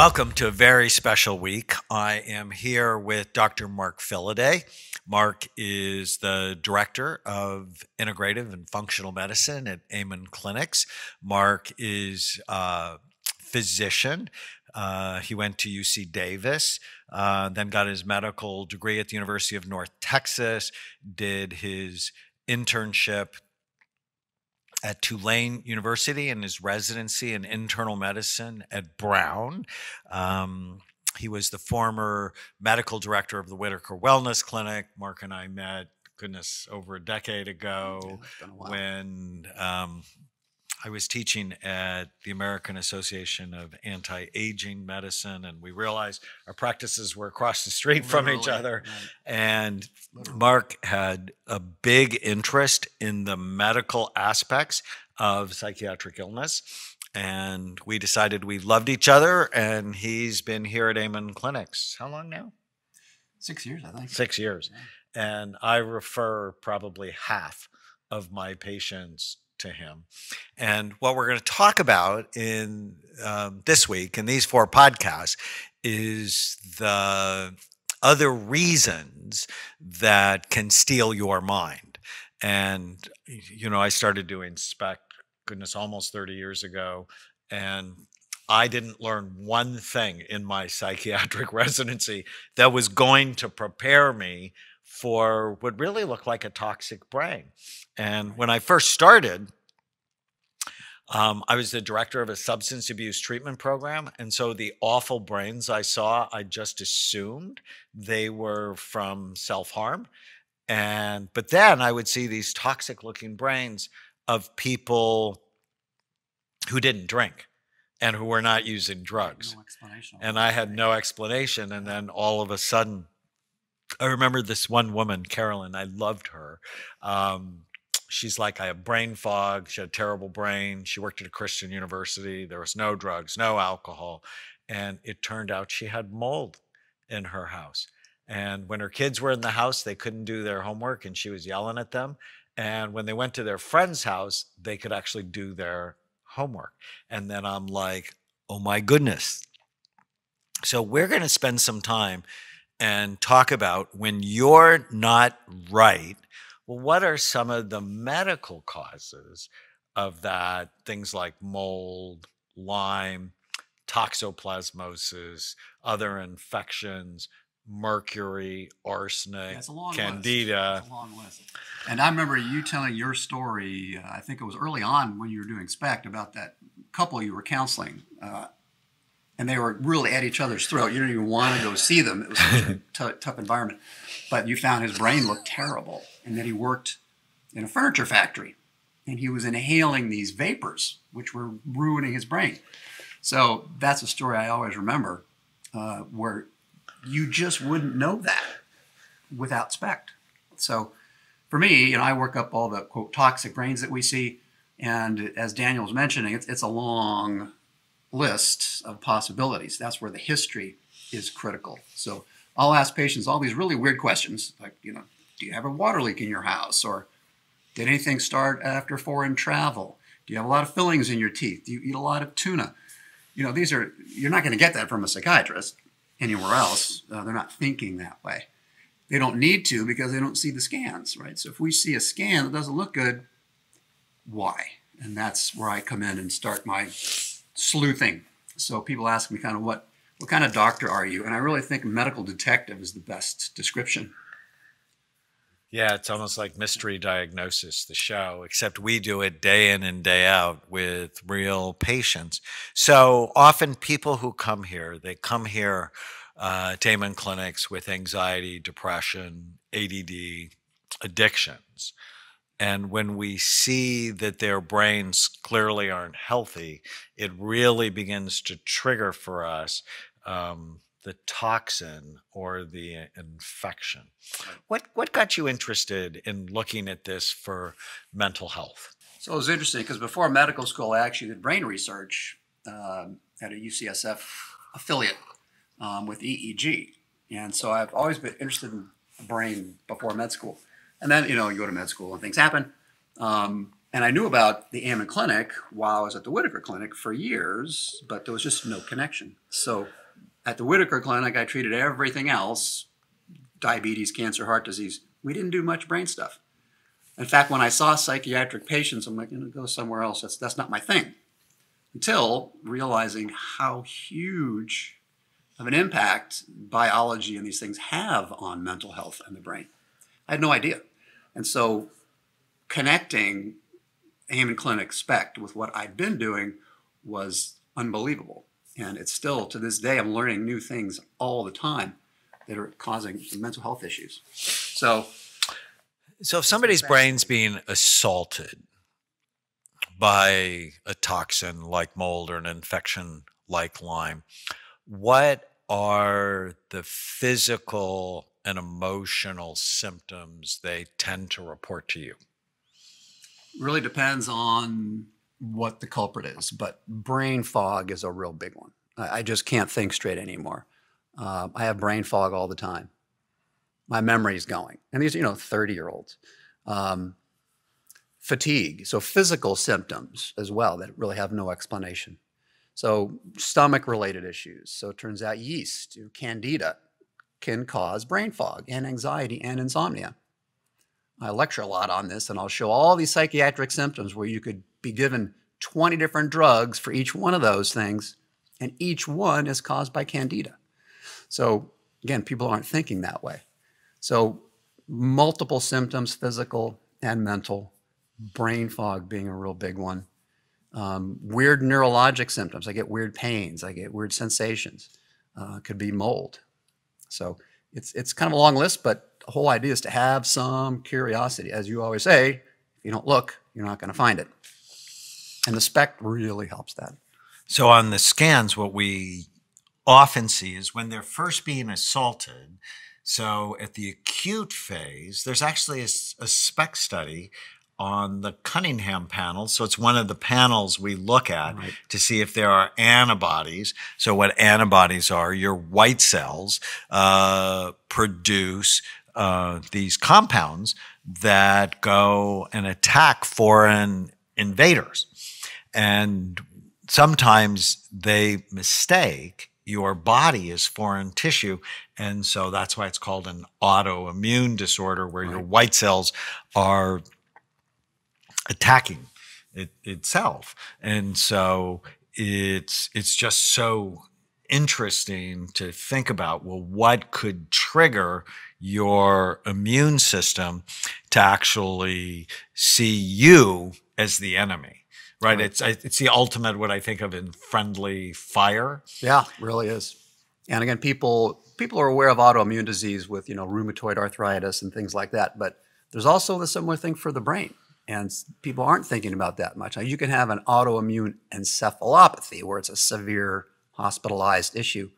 Welcome to a very special week. I am here with Dr. Mark Filidei. Mark is the director of integrative and functional medicine at Amen Clinics. Mark is a physician. He went to UC Davis, then got his medical degree at the University of North Texas, did his internship at Tulane University and his residency in internal medicine at Brown. He was the former medical director of the Whitaker Wellness Clinic. Mark and I met, goodness, over a decade ago when I was teaching at the American Association of Anti-Aging Medicine, and we realized our practices were across the street from each other. Right. And Mark had a big interest in the medical aspects of psychiatric illness, and we decided we loved each other, and he's been here at Amen Clinics. How long now? 6 years, I think. 6 years. Yeah. And I refer probably half of my patients to him. And what we're going to talk about in this week in these 4 podcasts is the other reasons that can steal your mind. And, you know, I started doing SPECT, goodness, almost 30 years ago. And I didn't learn one thing in my psychiatric residency that was going to prepare me for what really looked like a toxic brain. And when I first started, I was the director of a substance abuse treatment program. And so the awful brains I saw, I just assumed they were from self-harm. But then I would see these toxic looking brains of people who didn't drink and who were not using drugs. No explanation. And I had no explanation. And then all of a sudden, I remember this one woman, Carolyn, I loved her. She's like, I have brain fog. She had a terrible brain. She worked at a Christian university. There was no drugs, no alcohol. And it turned out she had mold in her house. And when her kids were in the house, they couldn't do their homework and she was yelling at them. And when they went to their friend's house, they could actually do their homework. And then I'm like, oh my goodness. So we're going to spend some time and talk about when you're not right, well, what are some of the medical causes of that? Things like mold, Lyme, toxoplasmosis, other infections, mercury, arsenic, candida. It's a long list. And I remember you telling your story, I think it was early on when you were doing SPECT, about that couple you were counseling. And they were really at each other's throat. You didn't even want to go see them. It was such a tough environment. But you found his brain looked terrible. And that he worked in a furniture factory. And he was inhaling these vapors, which were ruining his brain. So that's a story I always remember, where you just wouldn't know that without SPECT. So for me, you know, I work up all the, quote, toxic brains that we see. And as Daniel was mentioning, it's a long list of possibilities. That's where the history is critical. So I'll ask patients all these really weird questions, like, you know, do you have a water leak in your house? Or did anything start after foreign travel? Do you have a lot of fillings in your teeth? Do you eat a lot of tuna? You know, these are, you're not going to get that from a psychiatrist anywhere else. They're not thinking that way. They don't need to because they don't see the scans, right? So if we see a scan that doesn't look good, why? And that's where I come in and start my sleuthing. So people ask me kind of what kind of doctor are you? And I really think medical detective is the best description. Yeah, it's almost like Mystery Diagnosis, the show, except we do it day in and day out with real patients. So often people who come here, they come here to Amen Clinics with anxiety, depression, ADD, addictions. And when we see that their brains clearly aren't healthy, it really begins to trigger for us the toxin or the infection. What got you interested in looking at this for mental health? So it was interesting because before medical school, I actually did brain research at a UCSF affiliate with EEG. And so I've always been interested in the brain before med school. And then, you know, you go to med school and things happen. And I knew about the Amen Clinic while I was at the Whitaker Clinic for years, but there was just no connection. So at the Whitaker Clinic, I treated everything else, diabetes, cancer, heart disease. We didn't do much brain stuff. In fact, when I saw psychiatric patients, I'm like, I'm going to go somewhere else. That's not my thing. Until realizing how huge of an impact biology and these things have on mental health and the brain. I had no idea. And so connecting Amen Clinic SPECT with what I'd been doing was unbelievable. And it's still, to this day, I'm learning new things all the time that are causing mental health issues. So if somebody's brain's being assaulted by a toxin like mold or an infection like Lyme, what are the physical and emotional symptoms they tend to report to you? Really depends on what the culprit is, but brain fog is a real big one. I just can't think straight anymore. I have brain fog all the time. My memory is going. And these are, 30-year-olds. Fatigue, so physical symptoms as well that really have no explanation. So stomach-related issues. So it turns out yeast, candida, can cause brain fog and anxiety and insomnia. I lecture a lot on this, and I'll show all these psychiatric symptoms where you could be given 20 different drugs for each one of those things, and each one is caused by candida. So again, people aren't thinking that way. So multiple symptoms, physical and mental, brain fog being a real big one. Weird neurologic symptoms. I get weird pains. I get weird sensations. Could be mold. So it's kind of a long list, but the whole idea is to have some curiosity. As you always say, if you don't look, you're not going to find it. And the SPECT really helps that. So on the scans, what we often see is when they're first being assaulted, so at the acute phase, there's actually a SPECT study on the Cunningham panel. So it's one of the panels we look at to see if there are antibodies. So what antibodies are, your white cells produce these compounds that go and attack foreign invaders. And sometimes they mistake your body as foreign tissue. And so that's why it's called an autoimmune disorder, where your white cells are attacking itself. And so it's just so interesting to think about, well, what could trigger your immune system to actually see you as the enemy, right? It's the ultimate, what I think of in friendly fire. Yeah, it really is. And again, people are aware of autoimmune disease with, rheumatoid arthritis and things like that, but there's also the similar thing for the brain. And people aren't thinking about that much. Now, you can have an autoimmune encephalopathy where it's a severe hospitalized issue.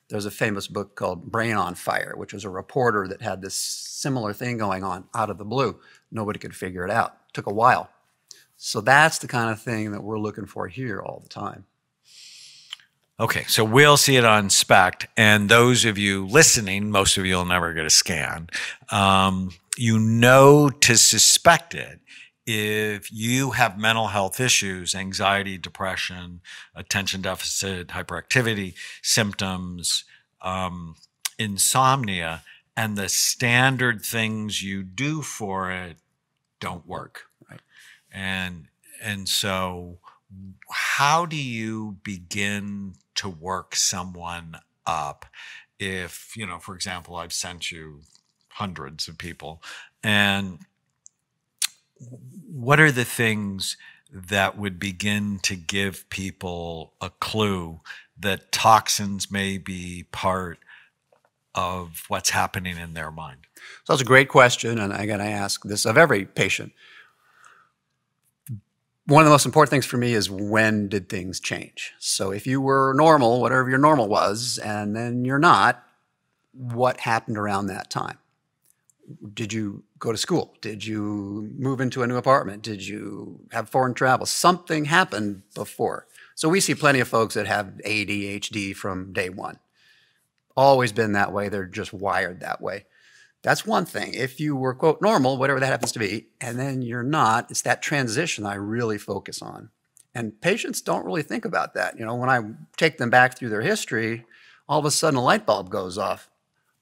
There's a famous book called Brain on Fire, which was a reporter that had this similar thing going on out of the blue. Nobody could figure it out. It took a while. So that's the kind of thing that we're looking for here all the time. Okay, so we'll see it on SPECT. And those of you listening, most of you will never get a scan. To suspect it if you have mental health issues, anxiety, depression, attention deficit, hyperactivity symptoms, insomnia, and the standard things you do for it don't work. Right. And so how do you begin to work someone up if, for example, I've sent you hundreds of people, and what are the things that would begin to give people a clue that toxins may be part of what's happening in their mind? So that's a great question, and again, I ask this of every patient. One of the most important things for me is, when did things change? So if you were normal, whatever your normal was, and then you're not, what happened around that time? Did you go to school? Did you move into a new apartment? Did you have foreign travel? Something happened before. So we see plenty of folks that have ADHD from day one. Always been that way. They're just wired that way. That's one thing. If you were, quote, normal, whatever that happens to be, and then you're not, it's that transition I really focus on. And patients don't really think about that. You know, when I take them back through their history, all of a sudden a light bulb goes off.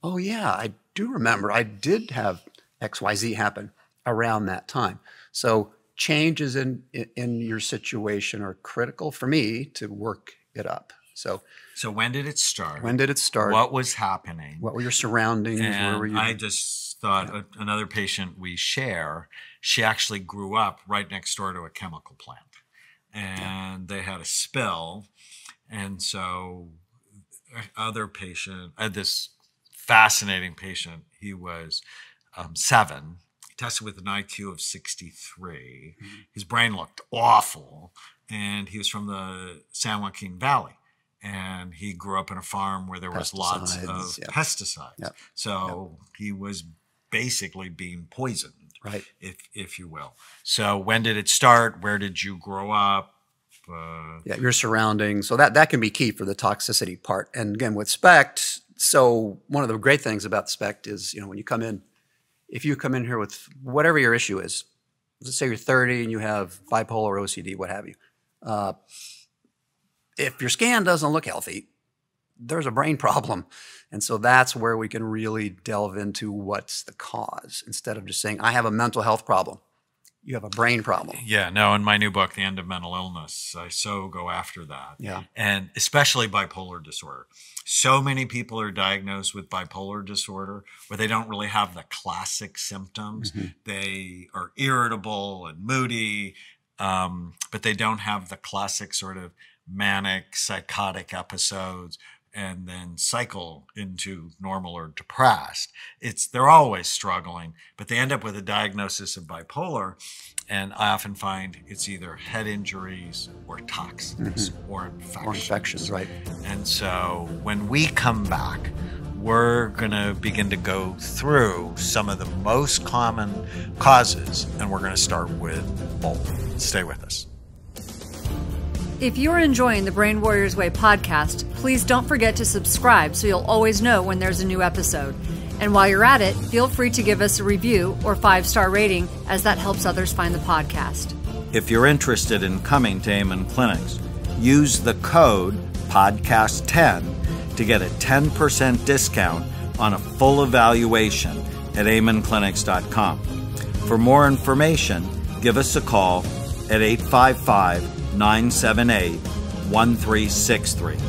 Oh yeah, I do remember I did have XYZ happen around that time. So changes in your situation are critical for me to work it up. So when did it start? When did it start? What was happening? What were your surroundings? And where were you? I just thought another patient we share, she actually grew up right next door to a chemical plant. And they had a spill. And so other patient, this fascinating patient, he was 7. He tested with an IQ of 63. Mm-hmm. His brain looked awful. And he was from the San Joaquin Valley. And he grew up in a farm where there was lots of pesticides. Yep. So he was basically being poisoned, right? If you will. So when did it start? Where did you grow up? Your surroundings. So that can be key for the toxicity part. And again, with SPECT, so one of the great things about SPECT is, you know, when you come in, if you come in here with whatever your issue is, let's say you're 30 and you have bipolar, OCD, what have you. If your scan doesn't look healthy, there's a brain problem. And so that's where we can really delve into what's the cause instead of just saying, I have a mental health problem. You have a brain problem. Yeah, no, in my new book, The End of Mental Illness, I so go after that. Yeah. And especially bipolar disorder. So many people are diagnosed with bipolar disorder where they don't really have the classic symptoms. Mm-hmm. They are irritable and moody, but they don't have the classic sort of manic, psychotic episodes and then cycle into normal or depressed. They're always struggling, but they end up with a diagnosis of bipolar. And I often find it's either head injuries or toxins or infections. Or infections, right. And so when we come back, we're going to begin to go through some of the most common causes, and we're going to start with both. Stay with us. If you're enjoying the Brain Warriors Way podcast, please don't forget to subscribe so you'll always know when there's a new episode. And while you're at it, feel free to give us a review or 5-star rating, as that helps others find the podcast. If you're interested in coming to Amen Clinics, use the code PODCAST10 to get a 10% discount on a full evaluation at amenclinics.com. For more information, give us a call at 855-978-1363.